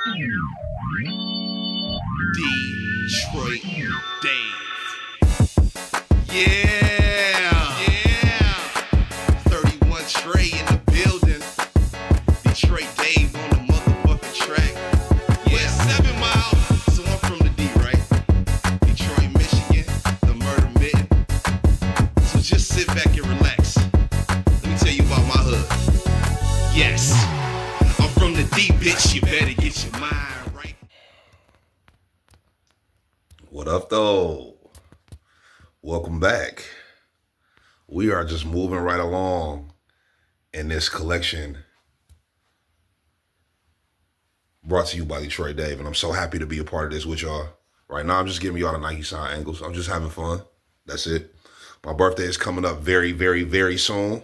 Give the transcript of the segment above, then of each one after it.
Detroit Dave. Yeah. 31 Trey in the building. Detroit Dave on the motherfucking track. Yeah, 7 Mile. So I'm from the D, right? Detroit, Michigan, the murder mitten. So just sit back and relax. Let me tell you about my hood. Yes, I'm from the D, bitch. You better get your mind right. What up, though? Welcome back. We are just moving right along in this collection brought to you by Detroit Dave, and I'm so happy to be a part of this with y'all. Right now, I'm just giving y'all the Nike sign angles. I'm just having fun. That's it. My birthday is coming up very, very, very soon.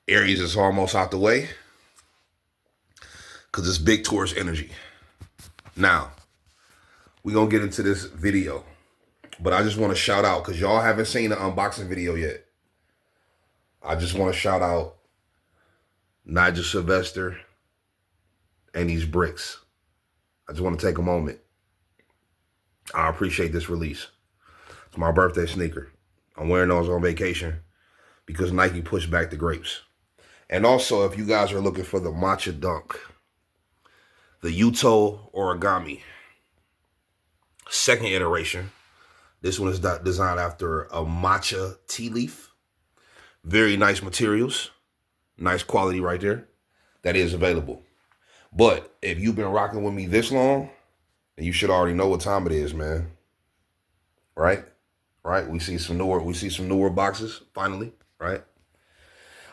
Aries is almost out the way because it's big Taurus energy. Now, we're going to get into this video, but I just want to shout out because y'all haven't seen the unboxing video yet. I just want to shout out Nigel Sylvester and these bricks. I just want to take a moment. I appreciate this release. It's my birthday sneaker. I'm wearing those on vacation because Nike pushed back the grapes. And also, if you guys are looking for the Matcha Dunk, the Yuto Origami, second iteration. This one is designed after a matcha tea leaf. Very nice materials. Nice quality right there. That is available. But if you've been rocking with me this long, then you should already know what time it is, man. Right? We see some newer boxes, finally, right?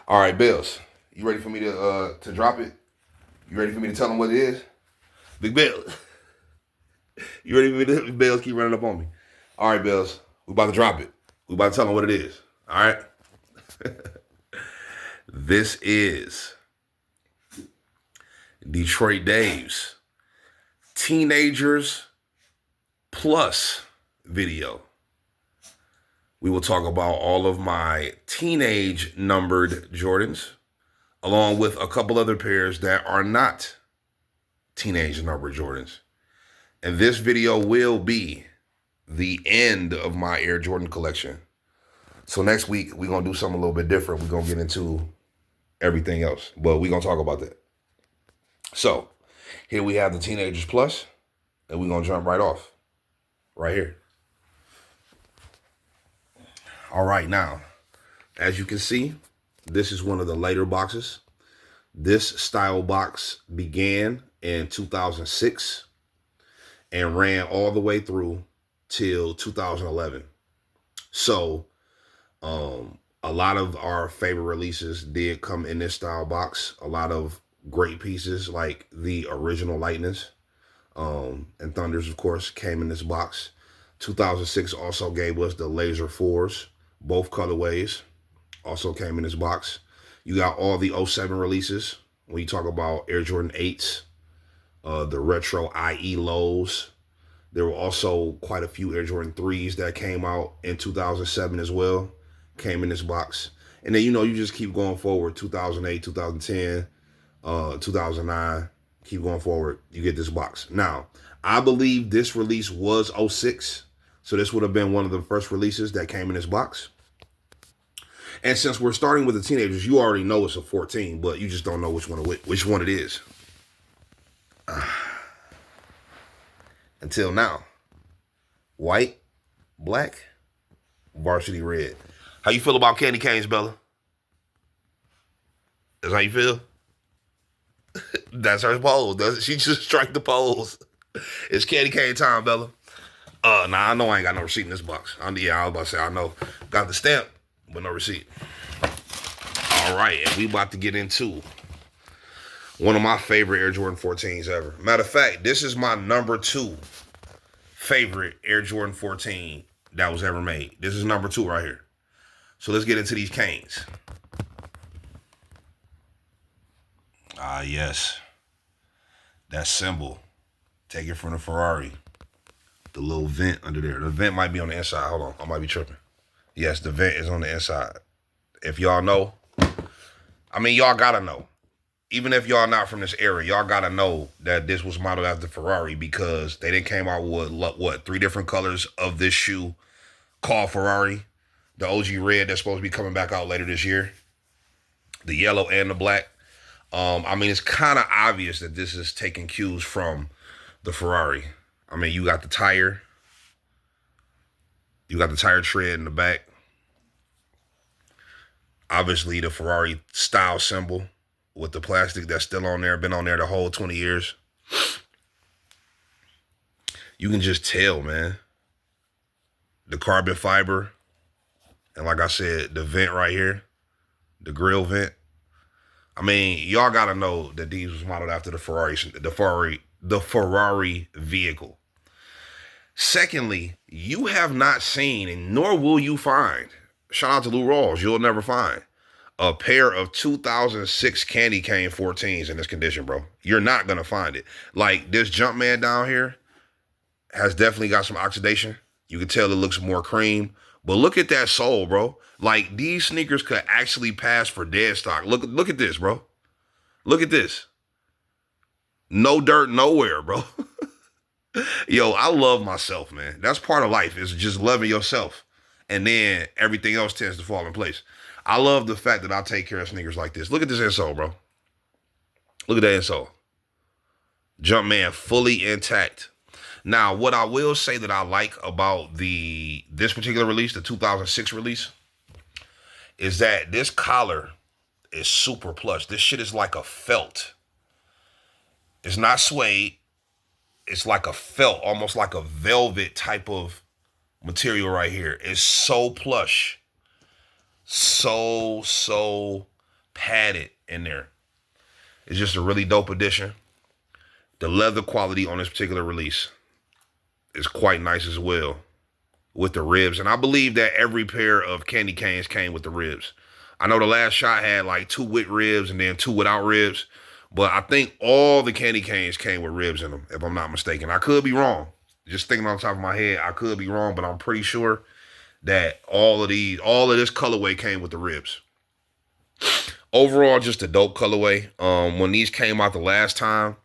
All right, Bills. You ready for me to drop it? You ready for me to tell them what it is? Big Bill. You ready for me to Bills keep running up on me? All right, Bills. We about to drop it. We about to tell them what it is. All right? This is Detroit Dave's Teenagers Plus video. We will talk about all of my teenage numbered Jordans, along with a couple other pairs that are not teenage numbered Jordans. And this video will be the end of my Air Jordan collection. So next week, we're going to do something a little bit different. We're going to get into everything else, but we're going to talk about that. So here we have the Teenagers Plus, and we're going to jump right off right here. All right, now, as you can see, this is one of the later boxes. This style box began in 2006 and ran all the way through till 2011. So a lot of our favorite releases did come in this style box. A lot of great pieces like the original Lightnings and Thunders, of course, came in this box. 2006 also gave us the Laser 4s, both colorways, also came in this box. You got all the 07 releases. When you talk about Air Jordan 8s, the retro IE lows. There were also quite a few Air Jordan 3s that came out in 2007 as well, came in this box. And then, you just keep going forward, 2008, 2010, 2009, keep going forward, you get this box. Now, I believe this release was 06, so this would have been one of the first releases that came in this box. And since we're starting with the teenagers, you already know it's a 14, but you just don't know which one it is. Until now. White, black, varsity red. How you feel about candy canes, Bella? That's how you feel? That's her pose. She just strike the pose. It's candy cane time, Bella. Nah, I know I ain't got no receipt in this box. I was about to say, I know. Got the stamp, but no receipt. All right, and we about to get into one of my favorite Air Jordan 14s ever. Matter of fact, this is my number 2 favorite Air Jordan 14 that was ever made. This is number 2 right here. So let's get into these canes. Ah, yes. That symbol. Take it from the Ferrari. The little vent under there. The vent might be on the inside. Hold on. I might be tripping. Yes, the vent is on the inside. If y'all know, y'all gotta know. even if y'all not from this era, y'all gotta know that this was modeled after Ferrari because they didn't came out with what 3 different colors of this shoe called Ferrari. The OG red that's supposed to be coming back out later this year. The yellow and the black. I mean, it's kind of obvious that this is taking cues from the Ferrari. I mean, you got the tire. You got the tire tread in the back. Obviously, the Ferrari style symbol with the plastic that's still on there. Been on there the whole 20 years. You can just tell, man. The carbon fiber. And like I said, the vent right here. The grill vent. I mean, y'all got to know that these was modeled after the Ferrari vehicle. Secondly, you have not seen, and nor will you find, shout out to Lou Rawls, you'll never find a pair of 2006 candy cane 14s in this condition, bro. You're not going to find it. Like, this Jumpman down here has definitely got some oxidation. You can tell it looks more cream. But look at that sole, bro. Like, these sneakers could actually pass for dead stock. Look at this, bro. Look at this. No dirt nowhere, bro. Yo, I love myself, man. That's part of life, is just loving yourself. And then everything else tends to fall in place. I love the fact that I take care of sneakers like this. Look at this insole, bro. Look at that insole. Jumpman fully intact. Now, what I will say that I like about this particular release, the 2006 release, is that this collar is super plush. This shit is like a felt. It's not suede. It's like a felt, almost like a velvet type of material right here. It's so plush. So padded in there. It's just a really dope addition. The leather quality on this particular release is quite nice as well with the ribs. And I believe that every pair of candy canes came with the ribs. I know the last shot had like 2 with ribs and then 2 without ribs. But I think all the candy canes came with ribs in them, if I'm not mistaken. I could be wrong. Just thinking on top of my head, I could be wrong, but I'm pretty sure that all of this colorway came with the ribs. Overall, just a dope colorway. When these came out the last time,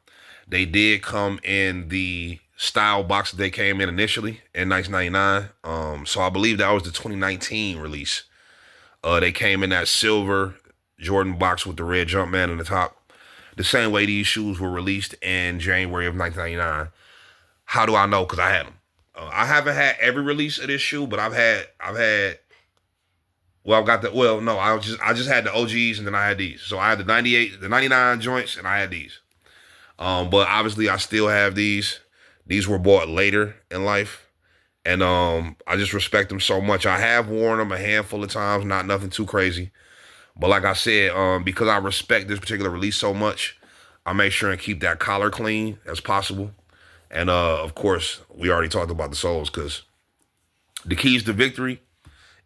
they did come in the style box that they came in initially in 1999. So I believe that was the 2019 release. They came in that silver Jordan box with the red Jumpman on the top. The same way these shoes were released in January of 1999. How do I know? Because I had them. I haven't had every release of this shoe, but I just had the OGs and then I had these. So I had the 98, the 99 joints, and I had these. But obviously I still have these. These were bought later in life. And I just respect them so much. I have worn them a handful of times, not nothing too crazy. But like I said, because I respect this particular release so much, I make sure and keep that collar clean as possible. And of course, we already talked about the soles, because the keys to victory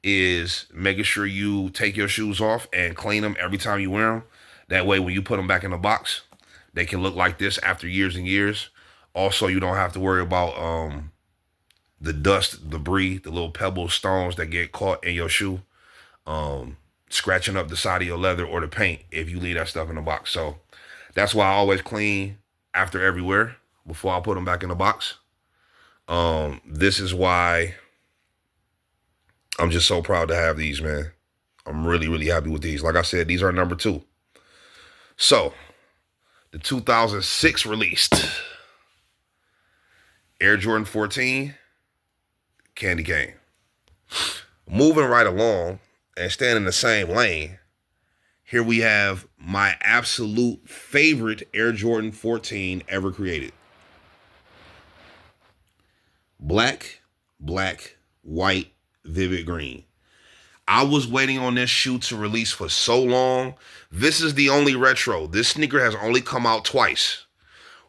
is making sure you take your shoes off and clean them every time you wear them. That way, when you put them back in the box, they can look like this after years and years. Also, you don't have to worry about the dust, debris, the little pebbles, stones that get caught in your shoe, scratching up the side of your leather or the paint if you leave that stuff in the box. So that's why I always clean after every wear before I put them back in the box. This is why I'm just so proud to have these, man. I'm really, really happy with these. Like I said, these are number 2. So, the 2006 released Air Jordan 14 candy cane. Moving right along and staying in the same lane, here we have my absolute favorite Air Jordan 14 ever created. Black, white, vivid green. I was waiting on this shoe to release for so long. This is the only retro. This sneaker has only come out twice.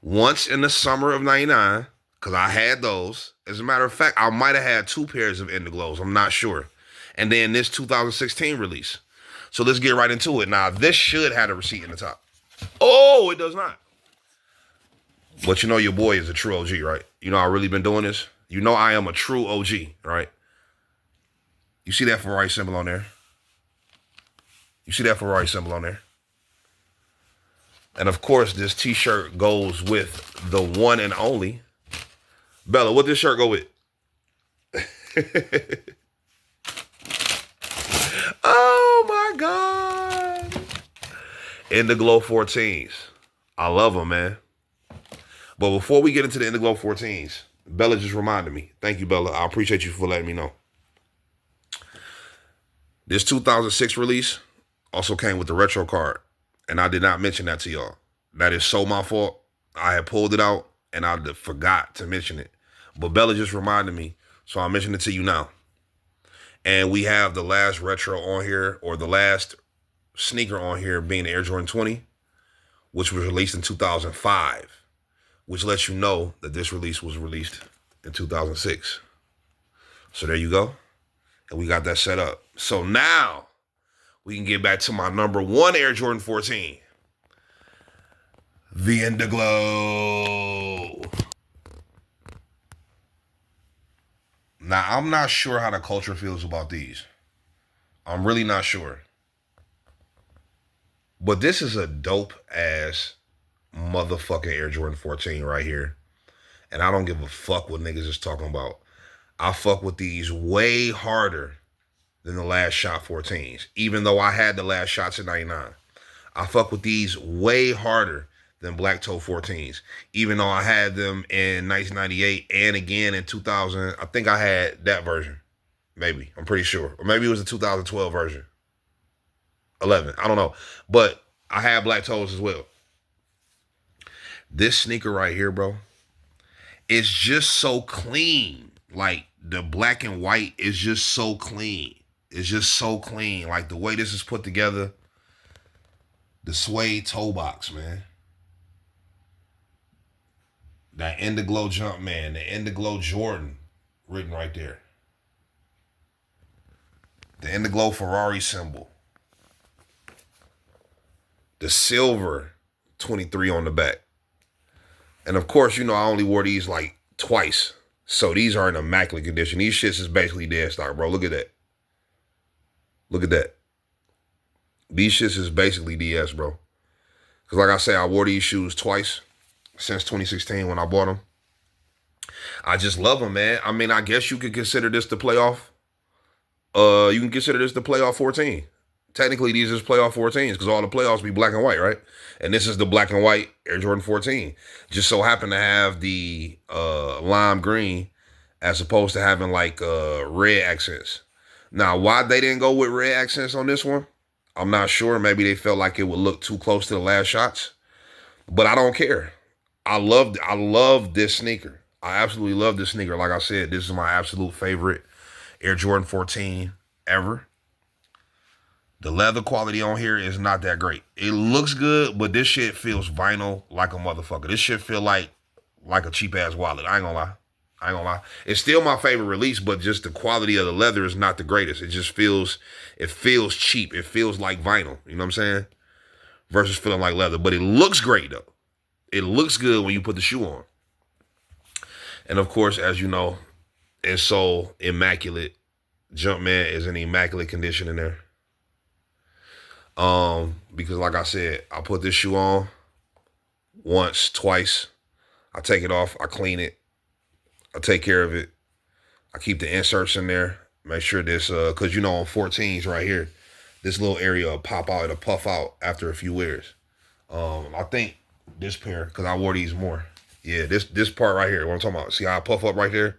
Once in the summer of 99, because I had those. As a matter of fact, I might have had 2 pairs of Indiglos. I'm not sure. And then this 2016 release. So let's get right into it. Now, this should have a receipt in the top. Oh, it does not. But you know your boy is a true OG, right? You know I've really been doing this. You know I am a true OG, right? You see that Ferrari symbol on there? You see that Ferrari symbol on there? And of course, this t-shirt goes with the one and only. Bella, what this shirt go with? Oh my God. Indiglo 14s. I love them, man. But before we get into the Indiglo 14s, Bella just reminded me. Thank you, Bella. I appreciate you for letting me know. This 2006 release also came with the retro card. And I did not mention that to y'all. That is so my fault. I had pulled it out and I forgot to mention it. But Bella just reminded me. So I'll mention it to you now. And we have the last retro on here, or the last sneaker on here being the Air Jordan 20, which was released in 2005, which lets you know that this release was released in 2006. So there you go. And we got that set up. So now we can get back to my number one Air Jordan 14. The Indiglo. Now, I'm not sure how the culture feels about these. I'm really not sure. But this is a dope ass motherfucking Air Jordan 14 right here. And I don't give a fuck what niggas is talking about. I fuck with these way harder than the Last Shot 14s. Even though I had the Last Shots in 99. I fuck with these way harder than Black Toe 14s. Even though I had them in 1998 and again in 2000. I think I had that version. Maybe. I'm pretty sure. Or maybe it was the 2012 version. 11. I don't know. But I had Black Toes as well. This sneaker right here, bro, it's just so clean. Like, the black and white is just so clean. It's just so clean. Like, the way this is put together. The suede toe box, man. That Indiglo jump, man. The Indiglo Jordan written right there. The Indiglo Ferrari symbol. The silver 23 on the back. And of course, you know, I only wore these like twice. So these are in immaculate condition. These shits is basically dead stock, bro. Look at that. Look at that. These shits is basically DS, bro. Because like I say, I wore these shoes twice since 2016 when I bought them. I just love them, man. I mean, I guess you could consider this the playoff. You can consider this the playoff 14. Technically, these is playoff 14s because all the playoffs be black and white, right? And this is the black and white Air Jordan 14. Just so happen to have the lime green as opposed to having like red accents. Now, why they didn't go with red accents on this one, I'm not sure. Maybe they felt like it would look too close to the Last Shots. But I don't care. I love this sneaker. I absolutely love this sneaker. Like I said, this is my absolute favorite Air Jordan 14 ever. The leather quality on here is not that great. It looks good, but this shit feels vinyl like a motherfucker. This shit feel like a cheap-ass wallet. I ain't gonna lie. It's still my favorite release, but just the quality of the leather is not the greatest. It just feels cheap. It feels like vinyl. You know what I'm saying? Versus feeling like leather. But it looks great, though. It looks good when you put the shoe on. And, of course, as you know, it's so immaculate. Jumpman is in immaculate condition in there. Because like I said, I put this shoe on once, twice. I take it off. I clean it. I take care of it. I keep the inserts in there. Make sure this, because you know on 14s right here, this little area will pop out. It'll puff out after a few wears. I think this pair, because I wore these more. Yeah, this part right here, what I'm talking about. See how I puff up right there?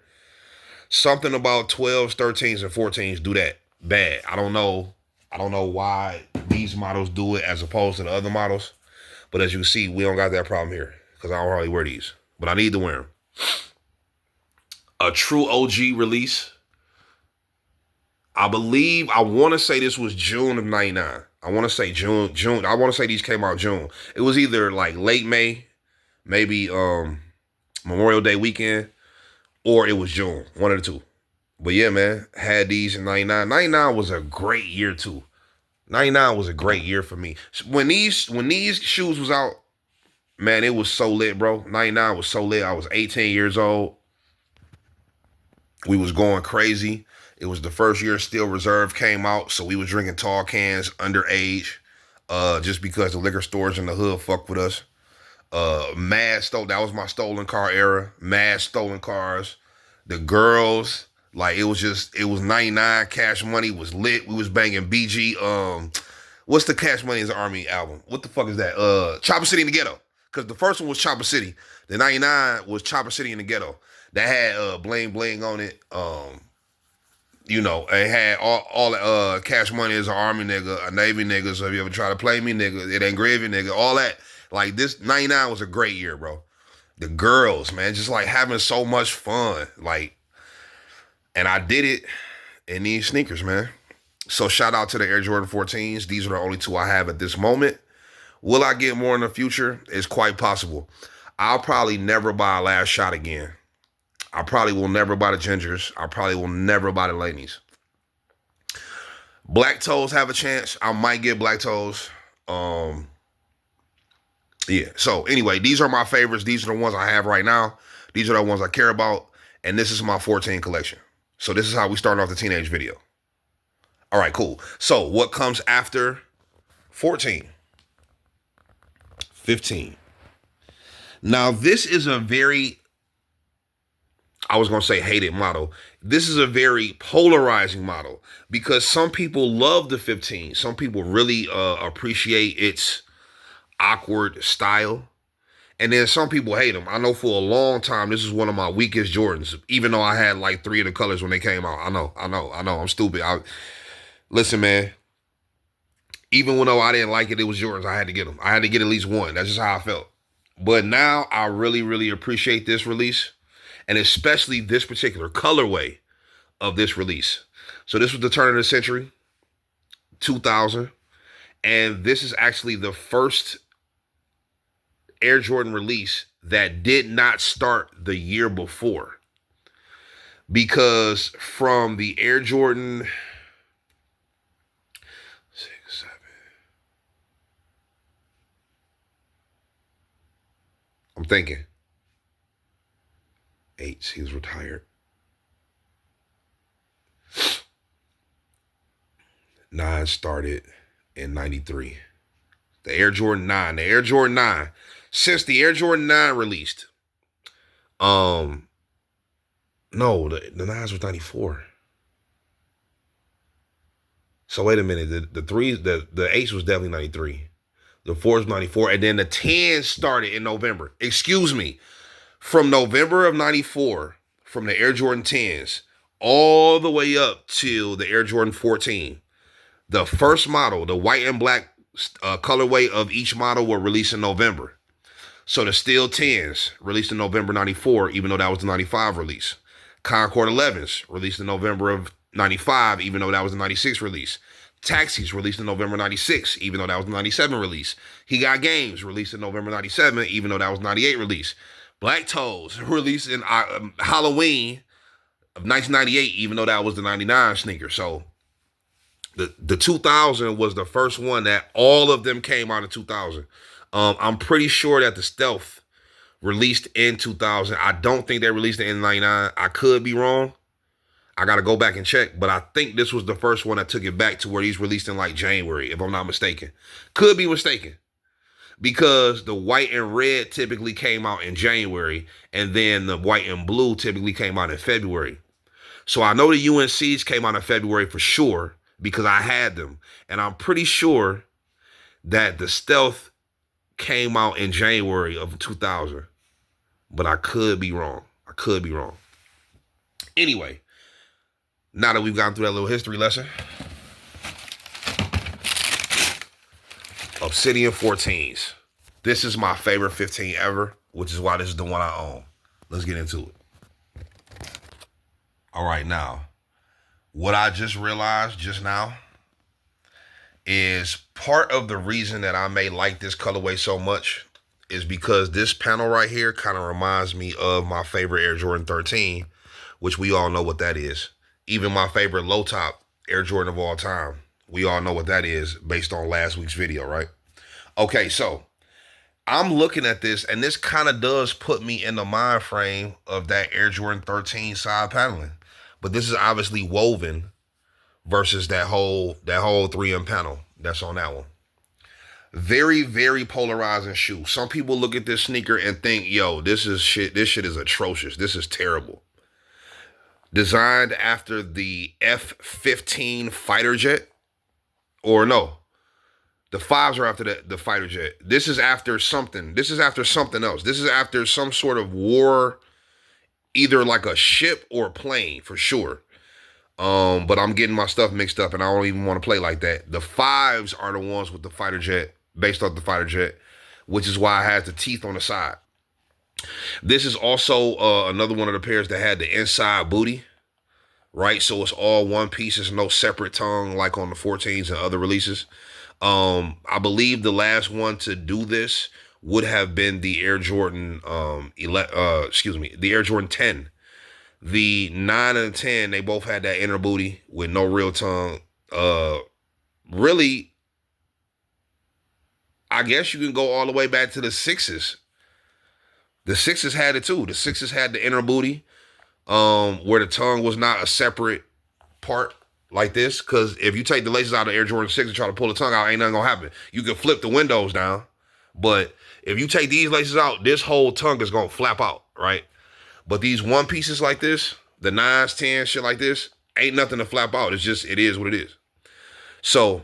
Something about 12s, 13s, and 14s do that bad. I don't know why these models do it as opposed to the other models. But as you can see, we don't got that problem here because I don't hardly wear these. But I need to wear them. A true OG release. I want to say this was June of 99. I want to say June. I want to say these came out June. It was either like late May, maybe Memorial Day weekend, or it was June. One of the two. But yeah, man, had these in 99. 99 was a great year too. 99 was a great year for me. When these shoes was out, man, it was so lit, bro. 99 was so lit. I was 18 years old. We was going crazy. It was the first year Steel Reserve came out, so we was drinking tall cans underage. just because the liquor stores in the hood fuck with us. Mad stole. That was my stolen car era. Mad stolen cars. The girls, like it was 99. Cash Money was lit. We was banging BG. What's the Cash Money is the Army album? What the fuck is that? Chopper City in the Ghetto. Because the first one was Chopper City. The 99 was Chopper City in the Ghetto. That had Bling Bling on it. You know, it had all the Cash Money is an Army nigga, a Navy nigga. So if you ever try to play me, nigga, it ain't gravy, nigga. All that. Like this 99 was a great year, bro. The girls, man, just like having so much fun. Like, and I did it in these sneakers, man. So shout out to the Air Jordan 14s. These are the only two I have at this moment. Will I get more in the future? It's quite possible. I'll probably never buy a last shot again. I probably will never buy the Gingers. I probably will never buy the Lanies. Black Toes have a chance. I might get Black Toes. Yeah. So anyway, these are my favorites. These are the ones I have right now. These are the ones I care about. And this is my 14 collection. So this is how we start off the teenage video. All right, cool. So what comes after 14? 15. Now this is a very, I was going to say hated model. This is a very polarizing model because some people love the 15. Some people really appreciate its awkward style. And then some people hate them. I know for a long time, this is one of my weakest Jordans, even though I had like 3 of the colors when they came out. I know. I'm stupid. Listen, man, even though I didn't like it, it was Jordans. I had to get them. I had to get at least one. That's just how I felt. But now I really, really appreciate this release. And especially this particular colorway of this release. So this was the turn of the century, 2000. And this is actually the first Air Jordan release that did not start the year before. Because from the Air Jordan 6, 7. I'm thinking. 8, he was retired. 9 started in 93. The Air Jordan 9. The Air Jordan 9. Since the Air Jordan 9 released. No, the 9s was 94. So wait a minute. The 3s, the 8s was definitely 93. The 4s was 94. And then the 10s started in November. Excuse me. From November of 94, from the Air Jordan 10s, all the way up to the Air Jordan 14, the first model, the white and black colorway of each model were released in November. So the Steel 10s released in November 94, even though that was the 95 release. Concord 11s released in November of 95, even though that was the 96 release. Taxis released in November 96, even though that was the 97 release. He Got Games released in November 97, even though that was the 98 release. Black Toes released in Halloween of 1998, even though that was the 99 sneaker. So the 2000 was the first one that all of them came out in 2000. I'm pretty sure that the Stealth released in 2000. I don't think they released it in 99. I could be wrong. I got to go back and check. But I think this was the first one that took it back to where he's released in like January, if I'm not mistaken. Could be mistaken. Because the white and red typically came out in January, and then the white and blue typically came out in February. So I know the UNCs came out in February for sure because I had them. And I'm pretty sure that the Stealth came out in January of 2000. But I could be wrong. Anyway, now that we've gone through that little history lesson, Obsidian 14s. This is my favorite 15 ever, which is why this is the one I own. Let's get into it. All right, now, what I just realized just now is part of the reason that I may like this colorway so much is because this panel right here kind of reminds me of my favorite Air Jordan 13, which we all know what that is. Even my favorite low top Air Jordan of all time. We all know what that is based on last week's video, right? Okay, so I'm looking at this, and this kind of does put me in the mind frame of that Air Jordan 13 side paneling. But this is obviously woven versus that whole 3M panel that's on that one. Very, very polarizing shoe. Some people look at this sneaker and think, yo, this shit is atrocious. This is terrible. Designed after the F-15 fighter jet. Or no, the fives are after the fighter jet. This is after something. This is after something else. This is after some sort of war, either like a ship or a plane for sure. But I'm getting my stuff mixed up and I don't even want to play like that. The fives are the ones with the fighter jet, based off the fighter jet, which is why it has the teeth on the side. This is also another one of the pairs that had the inside booty, right? So it's all one piece. There's no separate tongue like on the 14s and other releases. I believe the last one to do this would have been the Air Jordan, the Air Jordan 10. The 9 and the 10, they both had that inner booty with no real tongue. Really, I guess you can go all the way back to the 6s. The 6s had it too. The 6s had the inner booty, where the tongue was not a separate part like this. Because if you take the laces out of Air Jordan 6 and try to pull the tongue out, ain't nothing gonna happen. You can flip the windows down, but if you take these laces out, this whole tongue is gonna flap out, right? But these one pieces like this, the 9s, 10s, shit like this, ain't nothing to flap out. It's just, it is what it is. So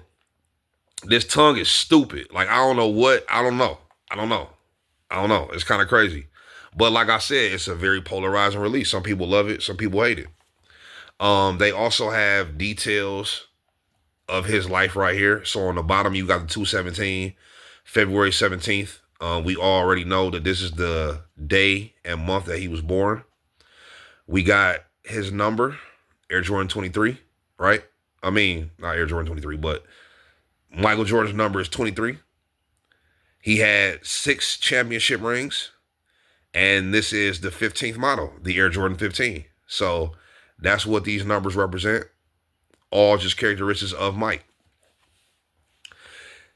this tongue is stupid. Like, I don't know. It's kind of crazy. But like I said, it's a very polarizing release. Some people love it. Some people hate it. They also have details of his life right here. So on the bottom, you got the 217, February 17th. We already know that this is the day and month that he was born. We got his number, Air Jordan 23, right? I mean, not Air Jordan 23, but Michael Jordan's number is 23. He had 6 championship rings, and this is the 15th model, the Air Jordan 15. So that's what these numbers represent. All just characteristics of Mike.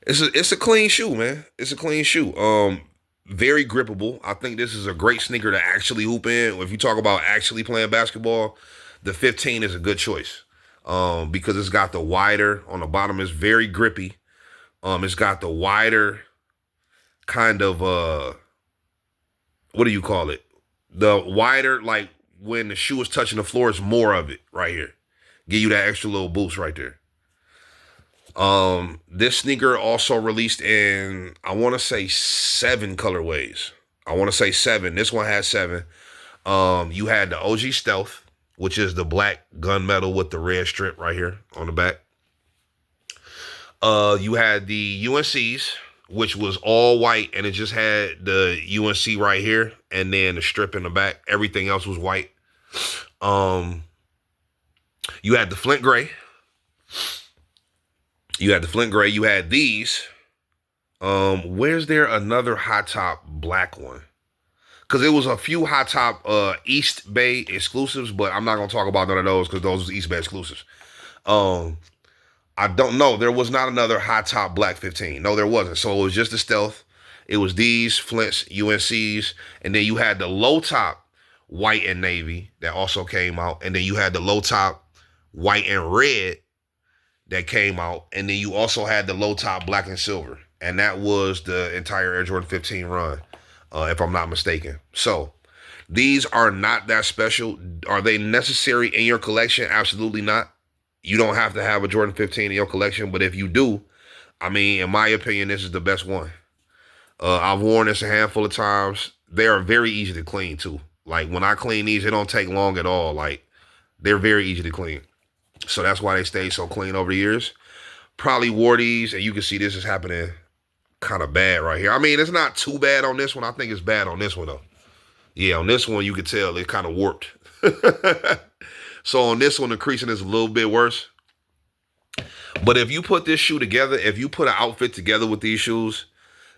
It's a clean shoe, man. It's a clean shoe. Very grippable. I think this is a great sneaker to actually hoop in. If you talk about actually playing basketball, the 15 is a good choice. Because it's got the wider on the bottom. It's very grippy. It's got the wider kind of what do you call it? The wider, like when the shoe is touching the floor, it's more of it right here. Give you that extra little boost right there. This sneaker also released in, I want to say 7 colorways. I want to say 7. This one has 7. You had the OG Stealth, which is the black gunmetal with the red strip right here on the back. You had the UNCs, which was all white, and it just had the UNC right here, and then the strip in the back. Everything else was white. You had the Flint Gray. You had these. Where's there another hot top black one? Because it was a few hot top East Bay exclusives, but I'm not going to talk about none of those because those was East Bay exclusives. I don't know. There was not another hot top black 15. No, there wasn't. So it was just the Stealth. It was these, Flints, UNCs, and then you had the low top white and navy that also came out, and then you had the low top white and red that came out, and then you also had the low top black and silver, and that was the entire Air Jordan 15 run, if I'm not mistaken. So these are not that special. Are they necessary in your collection? Absolutely not. You don't have to have a Jordan 15 in your collection, but if you do, I mean, in my opinion, this is the best one. I've worn this a handful of times. They are very easy to clean too. Like when I clean these, it don't take long at all. Like they're very easy to clean. So that's why they stay so clean over the years. Probably wore these, and you can see this is happening kind of bad right here. I mean, it's not too bad on this one. I think it's bad on this one, though. Yeah, on this one, you can tell it kind of warped. So on this one, the creasing is a little bit worse. But if you put this shoe together, if you put an outfit together with these shoes,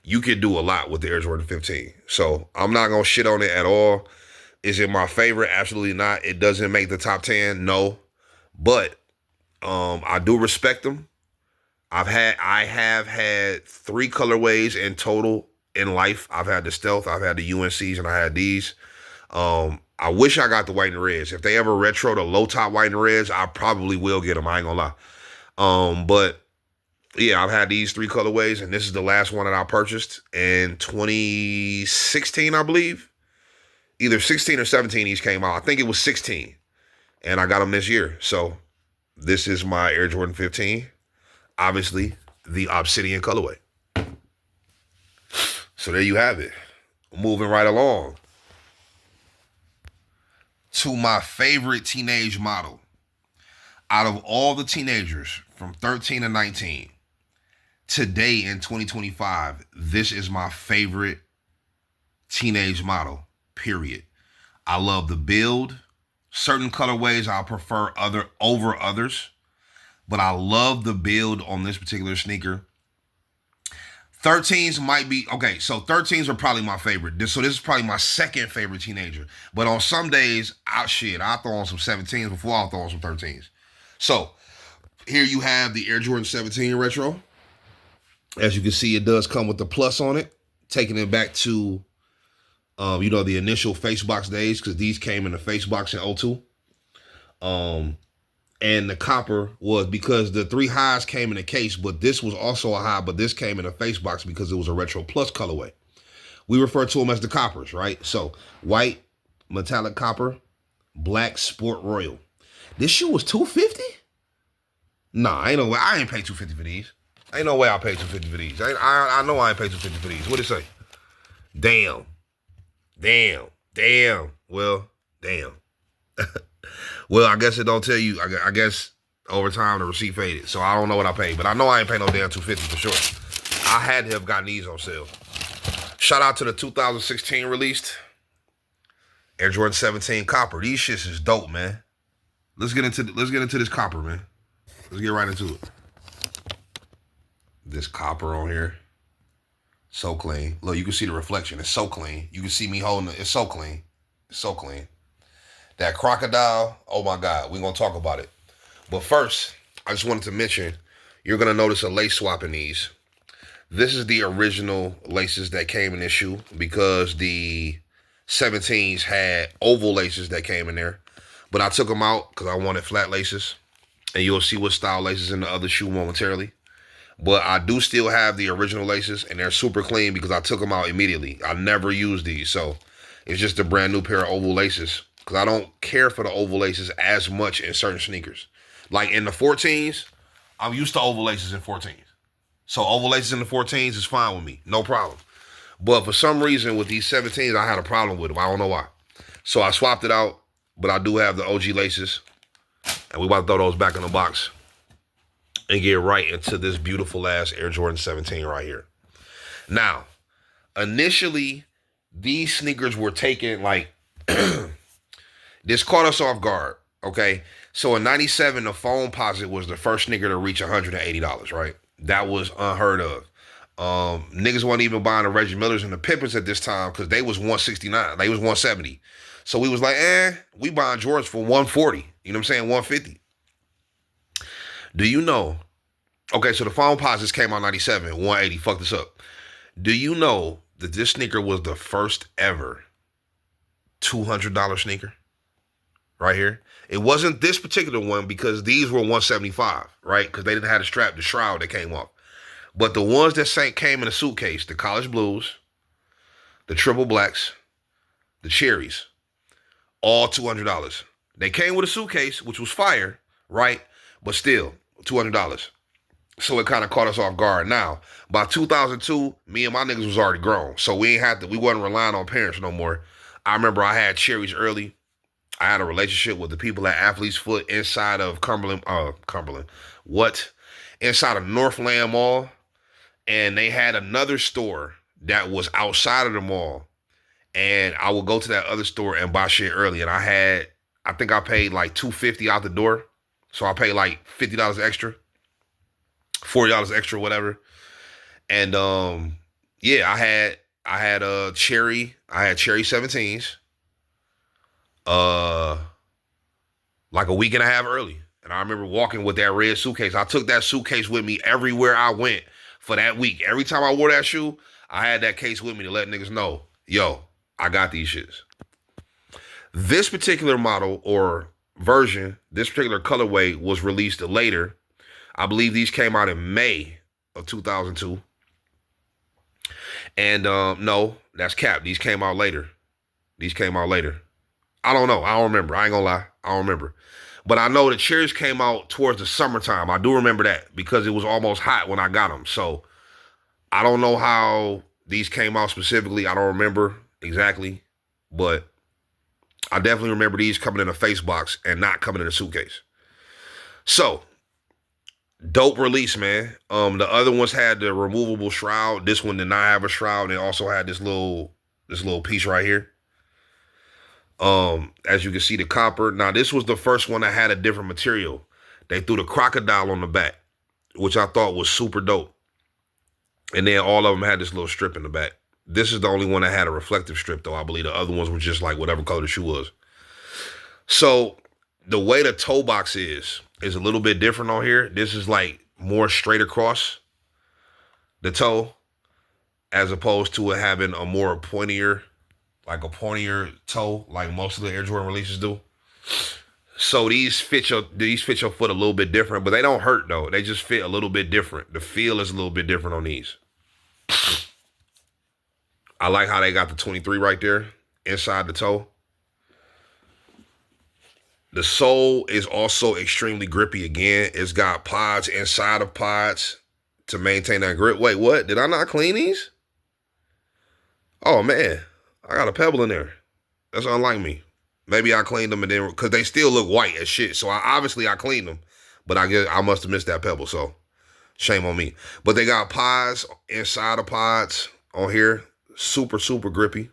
you can do a lot with the Air Jordan 15. So I'm not going to shit on it at all. Is it my favorite? Absolutely not. It doesn't make the top 10. No. But I do respect them. I have had 3 colorways in total in life. I've had the Stealth, I've had the UNCs, and I had these. I wish I got the white and reds. If they ever retro the low top white and reds, I probably will get them. I ain't gonna lie. But yeah, I've had these 3 colorways, and this is the last one that I purchased in 2016, I believe. Either 16 or 17 these came out. I think it was 16. And I got them this year. So this is my Air Jordan 15. Obviously, the Obsidian colorway. So there you have it. Moving right along to my favorite teenage model. Out of all the teenagers from 13 to 19, today in 2025, this is my favorite teenage model, period. I love the build. Certain colorways I prefer over others, but I love the build on this particular sneaker. 13s might be, okay, so 13s are probably my favorite. So this is probably my second favorite teenager. But on some days, I'll throw on some 17s before I'll throw on some 13s. So here you have the Air Jordan 17 Retro. As you can see, it does come with the plus on it, taking it back to the initial Facebox days, because these came in the Facebox in 02. And the copper was because the 3 highs came in a case, but this was also a high, but this came in a Facebox because it was a Retro Plus colorway. We refer to them as the coppers, right? So white, metallic copper, black, sport royal. This shoe was $250? Nah, ain't no way. I ain't pay $250 for these. Ain't no way I paid $250 for these. I know I ain't paid $250 for these. What'd it say? Damn. Well, damn. Well, I guess it don't tell you. I guess over time the receipt faded. So I don't know what I paid. But I know I ain't paying no damn $250 for sure. I had to have gotten these on sale. Shout out to the 2016 released Air Jordan 17 copper. These shits is dope, man. Let's get into this copper, man. Let's get right into it. This copper on here. So clean. Look, you can see the reflection. It's so clean. You can see me holding it. It's so clean. It's so clean. That crocodile, oh my God, we're going to talk about it. But first, I just wanted to mention, you're going to notice a lace swap in these. This is the original laces that came in this shoe, because the 17s had oval laces that came in there. But I took them out because I wanted flat laces. And you'll see what style laces in the other shoe momentarily. But I do still have the original laces, and they're super clean because I took them out immediately. I never used these, so it's just a brand new pair of oval laces, because I don't care for the oval laces as much in certain sneakers. Like in the 14s, I'm used to oval laces in 14s. So oval laces in the 14s is fine with me, no problem. But for some reason with these 17s, I had a problem with them. I don't know why. So I swapped it out, but I do have the OG laces, and we about to throw those back in the box and get right into this beautiful ass Air Jordan 17 right here. Now, initially, these sneakers were taken like, this caught us off guard, okay? So in 97, the Phone Posit was the first sneaker to reach $180, right? That was unheard of. Niggas weren't even buying the Reggie Millers and the Pippins at this time because they was 169. They was 170. So we was like, we buying Jordans for 140. You know what I'm saying? 150. Do you know? Okay, so the Phone Posits came out 97, 180. Fuck this up. Do you know that this sneaker was the first ever $200 sneaker? Right here. It wasn't this particular one because these were 175, right? Because they didn't have the strap, the shroud that came off. But the ones that came in a suitcase, the College Blues, the Triple Blacks, the Cherries, all $200. They came with a suitcase, which was fire, right? But still, $200. So it kind of caught us off guard. Now, by 2002, me and my niggas was already grown. So we wasn't relying on parents no more. I remember I had Cherries early. I had a relationship with the people at Athlete's Foot inside of inside of Northland Mall. And they had another store that was outside of the mall. And I would go to that other store and buy shit early. And I think I paid like $250 out the door. So I paid like $50 extra, $40 extra, whatever. And I had Cherry 17s. Like a week and a half early. And I remember walking with that red suitcase. I took that suitcase with me everywhere I went for that week. Every time I wore that shoe, I had that case with me to let niggas know, yo, I got these shits. This particular model or version, this particular colorway was released later. I believe these came out in May of 2002. And no, that's cap. These came out later. I don't know. I don't remember. I ain't gonna lie. I don't remember. But I know the cherries came out towards the summertime. I do remember that because it was almost hot when I got them. So I don't know how these came out specifically. I don't remember exactly. But I definitely remember these coming in a face box and not coming in a suitcase. So, dope release, man. The other ones had the removable shroud. This one did not have a shroud. It also had this little piece right here. As you can see, the copper. Now, this was the first one that had a different material. They threw the crocodile on the back, which I thought was super dope. And then all of them had this little strip in the back. This is the only one that had a reflective strip, though. I believe the other ones were just like whatever color the shoe was. So the way the toe box is a little bit different on here. This is like more straight across the toe as opposed to it having a more pointier, like a pointier toe, like most of the Air Jordan releases do. So these fit your foot a little bit different, but they don't hurt though. They just fit a little bit different. The feel is a little bit different on these. I like how they got the 23 right there inside the toe. The sole is also extremely grippy again. It's got pods inside of pods to maintain that grip. Wait, what? Did I not clean these? Oh, man. I got a pebble in there. That's unlike me. Maybe I cleaned them and then, because they still look white as shit. So I cleaned them, but I guess I must have missed that pebble. So shame on me. But they got pods inside of pods on here. Super, super grippy.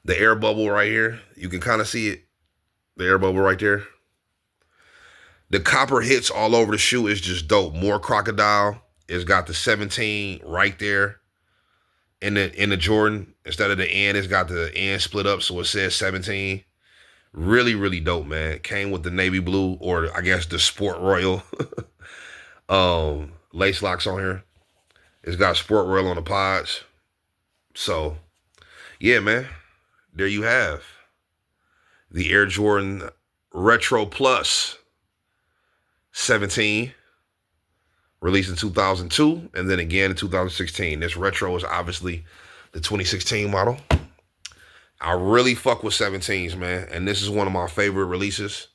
The air bubble right here. You can kind of see it. The air bubble right there. The copper hits all over the shoe is just dope. More crocodile. It's got the 17 right there in the Jordan. Instead of the N, it's got the N split up, so it says 17. Really, really dope, man. Came with the navy blue, or I guess the Sport Royal lace locks on here. It's got Sport Royal on the pods. So, yeah, man. There you have the Air Jordan Retro Plus 17, released in 2002, and then again in 2016. This retro is obviously the 2016 model. I really fuck with 17s, man, and this is one of my favorite releases.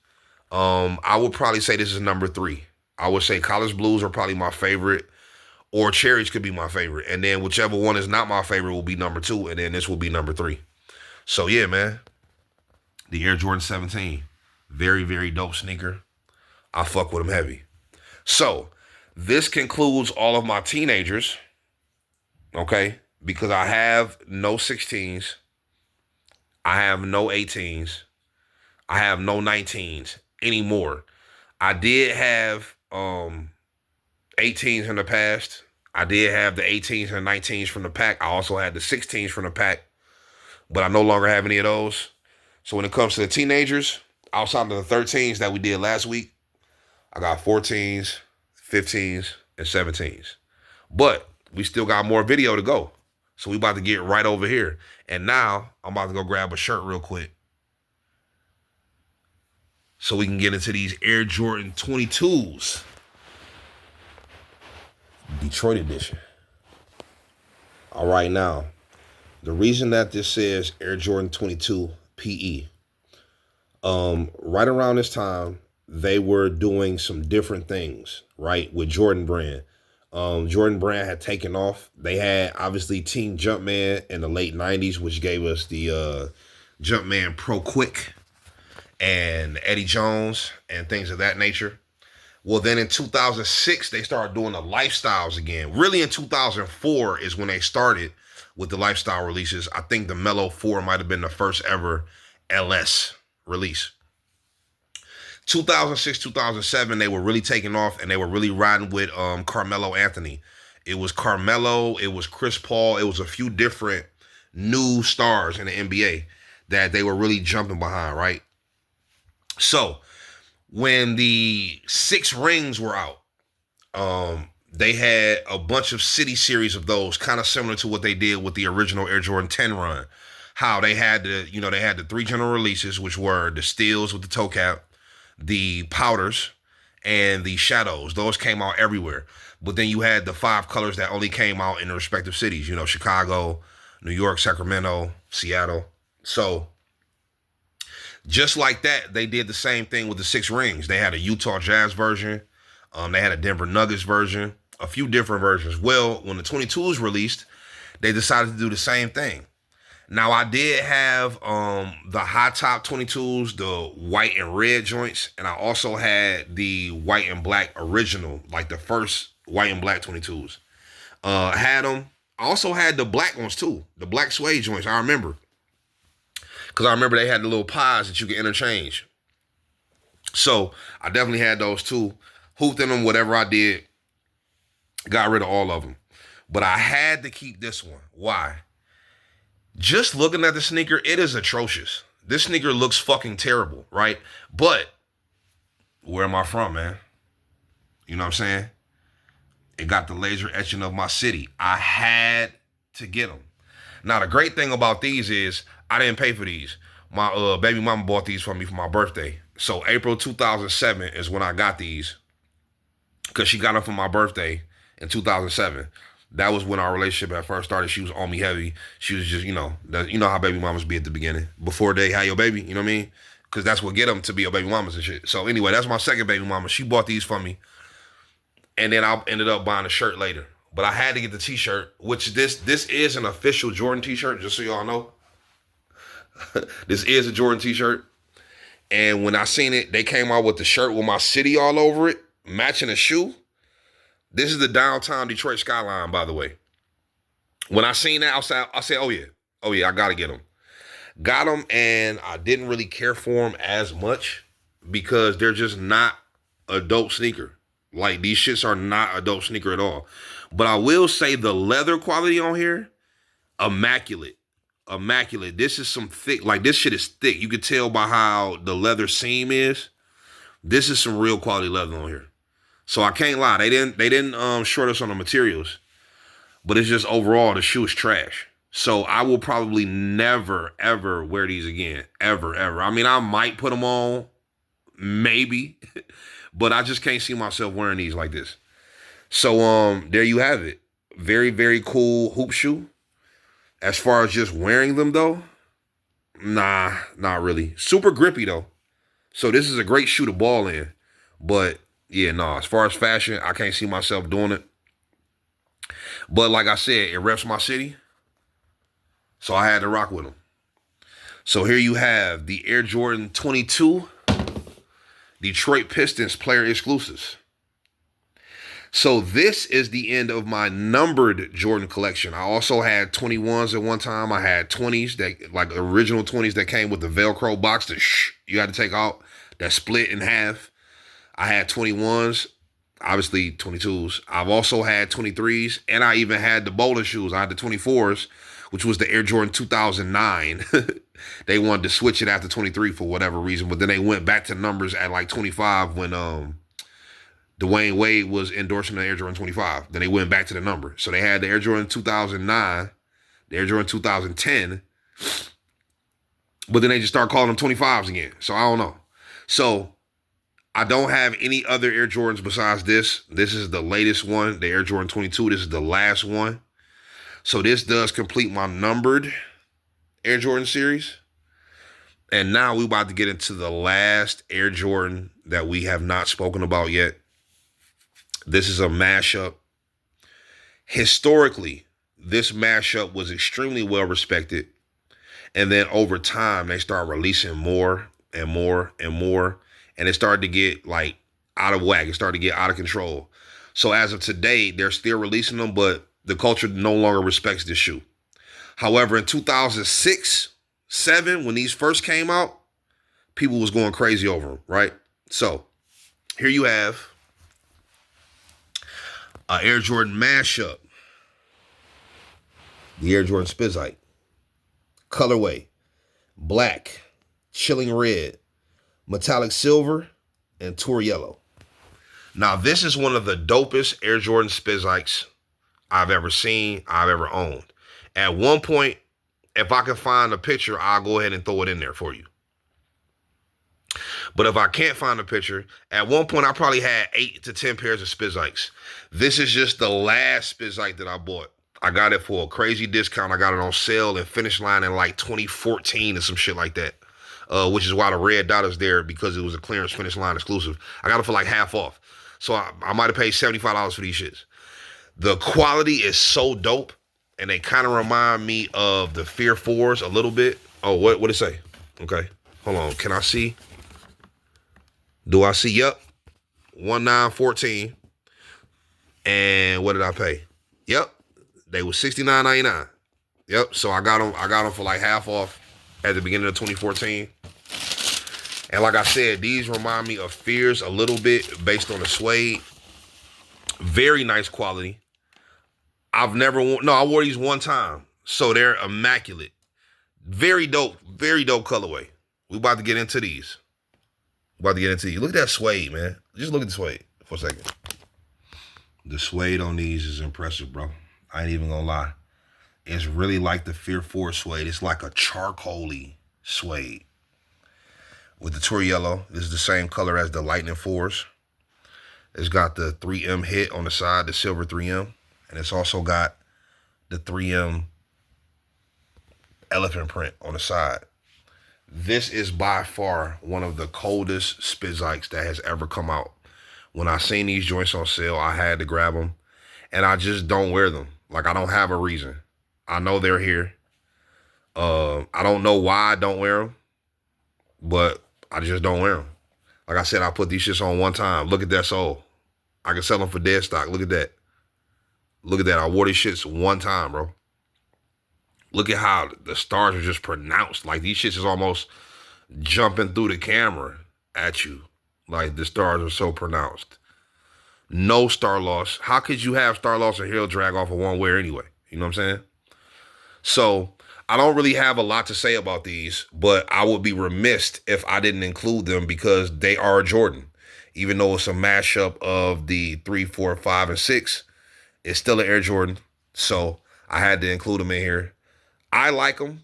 I would probably say this is number 3. I would say College Blues are probably my favorite, or Cherries could be my favorite, and then whichever one is not my favorite will be number 2, and then this will be number 3. So yeah, man, the Air Jordan 17, very, very dope sneaker. I fuck with them heavy. So this concludes all of my teenagers, okay? Because I have no 16s, I have no 18s, I have no 19s anymore. I did have 18s in the past. I did have the 18s and 19s from the pack. I also had the 16s from the pack, but I no longer have any of those. So when it comes to the teenagers, outside of the 13s that we did last week, I got 14s, 15s, and 17s. But we still got more video to go. So we about to get right over here. And now I'm about to go grab a shirt real quick so we can get into these Air Jordan 22s. Detroit edition. All right, now, the reason that this says Air Jordan 22 PE, right around this time, they were doing some different things, right, with Jordan Brand. Jordan Brand had taken off. They had, obviously, Team Jumpman in the late 90s, which gave us the Jumpman Pro Quick and Eddie Jones and things of that nature. Well, then in 2006, they started doing the lifestyles again. Really, in 2004 is when they started with the lifestyle releases. I think the Mellow 4 might have been the first ever LS release. 2006, 2007, they were really taking off, and they were really riding with Carmelo Anthony. It was Carmelo, it was Chris Paul, it was a few different new stars in the NBA that they were really jumping behind, right? So when the 6 rings were out, they had a bunch of city series of those, kind of similar to what they did with the original Air Jordan 10 run. How they had they had the 3 general releases, which were the steels with the toe cap, the powders, and the shadows. Those came out everywhere. But then you had the 5 colors that only came out in the respective cities. You know, Chicago, New York, Sacramento, Seattle. So just like that, they did the same thing with the 6 rings. They had a Utah Jazz version. They had a Denver Nuggets version. A few different versions. Well, when the 22s released, they decided to do the same thing. Now, I did have the high top 22s, the white and red joints, and I also had the white and black original, like the first white and black 22s. Had them. I also had the black ones too, the black suede joints. I remember, because I remember they had the little pies that you could interchange. So I definitely had those too. Hooped in them, whatever I did. Got rid of all of them. But I had to keep this one. Why? Just looking at the sneaker, it is atrocious. This sneaker looks fucking terrible, right? But where am I from, man? You know what I'm saying? It got the laser etching of my city. I had to get them. Now, the great thing about these is I didn't pay for these. My baby mama bought these for me for my birthday. So April 2007 is when I got these, because she got them for my birthday in 2007. That was when our relationship at first started. She was on me heavy. She was just, you know how baby mamas be at the beginning. Before they had your baby, you know what I mean? Because that's what get them to be your baby mamas and shit. So anyway, that's my second baby mama. She bought these for me. And then I ended up buying a shirt later. But I had to get the t-shirt, which this is an official Jordan t-shirt, just so y'all know. This is a Jordan t-shirt. And when I seen it, they came out with the shirt with my city all over it, matching a shoe. This is the downtown Detroit skyline, by the way. When I seen that, I said, oh yeah, I gotta get them. Got them, and I didn't really care for them as much because they're just not a dope sneaker. Like, these shits are not a dope sneaker at all. But I will say the leather quality on here, immaculate. Immaculate. This is some thick, like, this shit is thick. You can tell by how the leather seam is. This is some real quality leather on here. So I can't lie. They didn't short us on the materials. But it's just overall, the shoe is trash. So I will probably never, ever wear these again. Ever, ever. I mean, I might put them on. Maybe. But I just can't see myself wearing these like this. So there you have it. Very, very cool hoop shoe. As far as just wearing them, though, nah, not really. Super grippy, though. So this is a great shoe to ball in. But yeah, nah, as far as fashion, I can't see myself doing it. But like I said, it reps my city. So I had to rock with them. So here you have the Air Jordan 22 Detroit Pistons player exclusives. So this is the end of my numbered Jordan collection. I also had 21s at one time. I had 20s, that like original 20s that came with the Velcro box that you had to take out, that split in half. I had 21s, obviously 22s. I've also had 23s, and I even had the bowling shoes. I had the 24s, which was the Air Jordan 2009. They wanted to switch it after 23 for whatever reason, but then they went back to numbers at like 25 when Dwayne Wade was endorsing the Air Jordan 25. Then they went back to the number. So they had the Air Jordan 2009, the Air Jordan 2010, but then they just started calling them 25s again. So I don't know. So I don't have any other Air Jordans besides this. This is the latest one, the Air Jordan 22. This is the last one. So this does complete my numbered Air Jordan series. And now we're about to get into the last Air Jordan that we have not spoken about yet. This is a mashup. Historically, this mashup was extremely well respected. And then over time, they started releasing more and more and more. And it started to get like out of whack. It started to get out of control. So as of today, they're still releasing them, but the culture no longer respects this shoe. However, in 2006, 2007, when these first came out, people was going crazy over them, right? So here you have an Air Jordan mashup. The Air Jordan Spiz'ike. Colorway. Black. Chilling red. Metallic silver. And tour yellow. Now, this is one of the dopest Air Jordan Spizikes I've ever seen, I've ever owned. At one point, if I can find a picture, I'll go ahead and throw it in there for you. But if I can't find a picture, at one point I probably had 8 to 10 pairs of Spizikes. This is just the last Spizike that I bought. I got it for a crazy discount. I got it on sale in Finish Line in like 2014 or some shit like that. Which is why the red dot is there, because it was a clearance Finish Line exclusive. I got it for like half off. So I might have paid $75 for these shits. The quality is so dope, and they kind of remind me of the Fear 4s a little bit. Oh, what it say? Okay, hold on. Can I see? Do I see? Yep. 1914. And what did I pay? Yep. They were $69.99. Yep. So I got them for like half off at the beginning of 2014. And like I said, these remind me of Fears a little bit based on the suede. Very nice quality. I wore these one time. So they're immaculate. Very dope colorway. We about to get into these. Look at that suede, man. Just look at the suede for a second. The suede on these is impressive, bro. I ain't even gonna lie. It's really like the Fear 4 suede. It's like a charcoaly suede. With the tour yellow, this is the same color as the Lightning 4s. It's got the 3M hit on the side, the silver 3M. And it's also got the 3M elephant print on the side. This is by far one of the coldest Spizikes that has ever come out. When I seen these joints on sale, I had to grab them. And I just don't wear them. Like, I don't have a reason. I know they're here. I don't know why I don't wear them. But I just don't wear them. Like I said, I put these shits on one time. Look at that sole. I can sell them for dead stock. Look at that. Look at that. I wore these shits one time, bro. Look at how the stars are just pronounced. Like, these shits is almost jumping through the camera at you. Like, the stars are so pronounced. No star loss. How could you have star loss or heel drag off of one wear anyway? You know what I'm saying? So, I don't really have a lot to say about these, but I would be remiss if I didn't include them because they are Jordan. Even though it's a mashup of the 3, 4, 5, and 6, it's still an Air Jordan. So, I had to include them in here. I like them.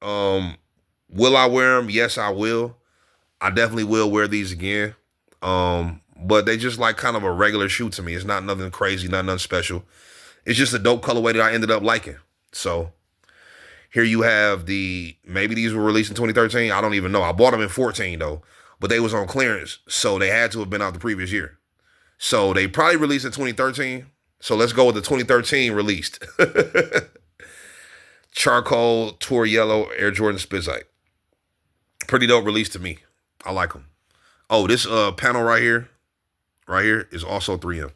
Will I wear them? Yes, I will. I definitely will wear these again. But they just like kind of a regular shoe to me. It's not nothing crazy, not nothing special. It's just a dope colorway that I ended up liking. So here you have maybe these were released in 2013. I don't even know. I bought them in 14 though, but they was on clearance. So they had to have been out the previous year. So they probably released in 2013. So let's go with the 2013 released. Charcoal Tour Yellow Air Jordan Spizike. Pretty dope release to me. I like them. Oh, this panel right here is also 3M.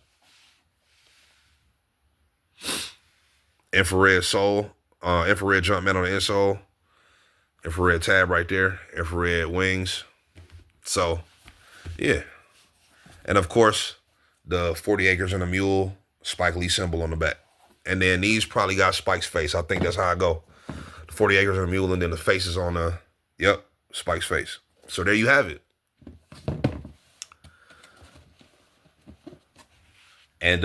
Infrared sole, infrared jump mat on the insole, infrared tab right there, infrared wings. So, yeah. And of course, the 40 acres and a mule Spike Lee symbol on the back. And then these probably got Spike's face. I think that's how I go. The 40 acres and a mule, and then the face is on Spike's face. So there you have it. And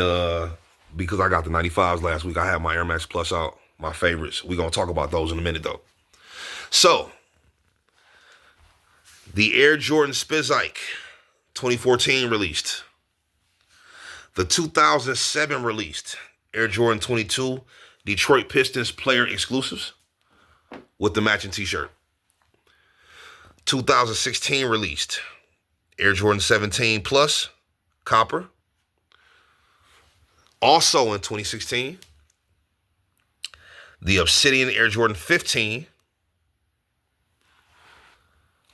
because I got the 95s last week, I had my Air Max Plus out, my favorites. We're going to talk about those in a minute, though. So, the Air Jordan Spizike, 2014 released. The 2007 released Air Jordan 22 Detroit Pistons player exclusives with the matching t-shirt. 2016 released Air Jordan 17 Plus copper. Also in 2016, the Obsidian Air Jordan 15.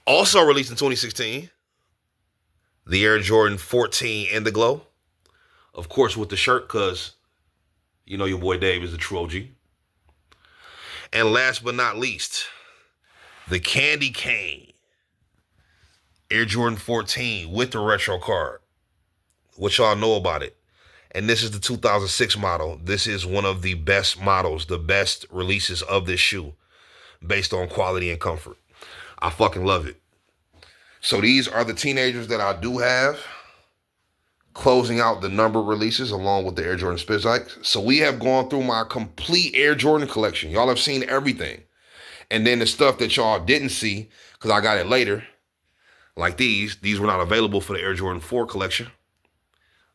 Also released in 2016, the Air Jordan 14 Indiglo. Of course, with the shirt, because you know your boy Dave is the true OG. And last but not least, the Candy Cane Air Jordan 14 with the retro card. What y'all know about it. And this is the 2006 model. This is one of the best models, the best releases of this shoe based on quality and comfort. I fucking love it. So these are the teenagers that I do have, closing out the number releases along with the Air Jordan Spizike. So we have gone through my complete Air Jordan collection. Y'all have seen everything. And then the stuff that y'all didn't see, because I got it later, like these were not available for the Air Jordan 4 collection.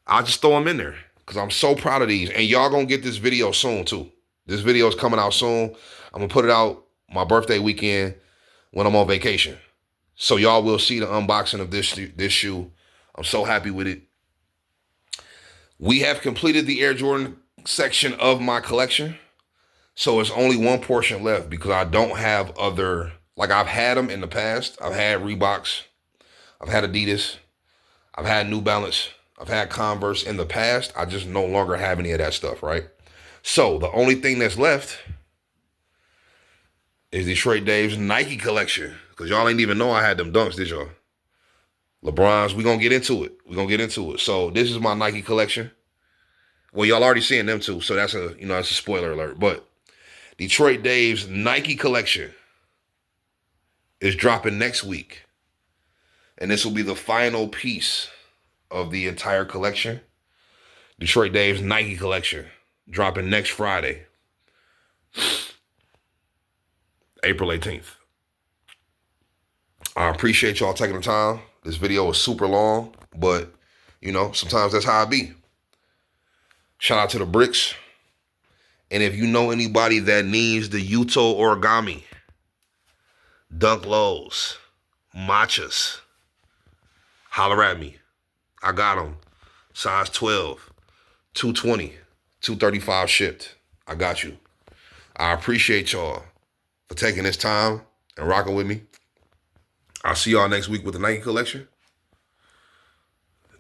I'll just throw them in there because I'm so proud of these. And y'all gonna get this video soon too. This video is coming out soon. I'm gonna put it out my birthday weekend when I'm on vacation. So y'all will see the unboxing of this shoe. I'm so happy with it. We have completed the Air Jordan section of my collection. So it's only one portion left because I don't have other, like I've had them in the past. I've had Reeboks, I've had Adidas, I've had New Balance, I've had Converse in the past. I just no longer have any of that stuff, right? So the only thing that's left is Detroit Dave's Nike collection. Because y'all ain't even know I had them dunks, did y'all? LeBron's, we're going to get into it. We're going to get into it. So this is my Nike collection. Well, y'all already seeing them too. So that's a, that's a spoiler alert. But Detroit Dave's Nike collection is dropping next week. And this will be the final piece of the entire collection. Detroit Dave's Nike collection dropping next Friday, April 18th. I appreciate y'all taking the time. This video is super long, but, sometimes that's how I be. Shout out to the Bricks. And if you know anybody that needs the Yuto origami, dunk lows, matchas, holler at me. I got them. Size 12, 220, 235 shipped. I got you. I appreciate y'all for taking this time and rocking with me. I'll see y'all next week with the Nike collection.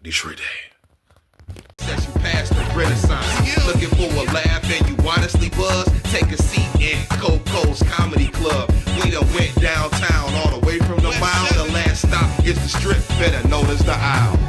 Detroit Day. Since you passed the Renaissance, looking for a laugh and you honestly buzz, take a seat in Coco's Comedy Club. We done went downtown all the way from the mile. The last stop is the Strip, better known as the Isle.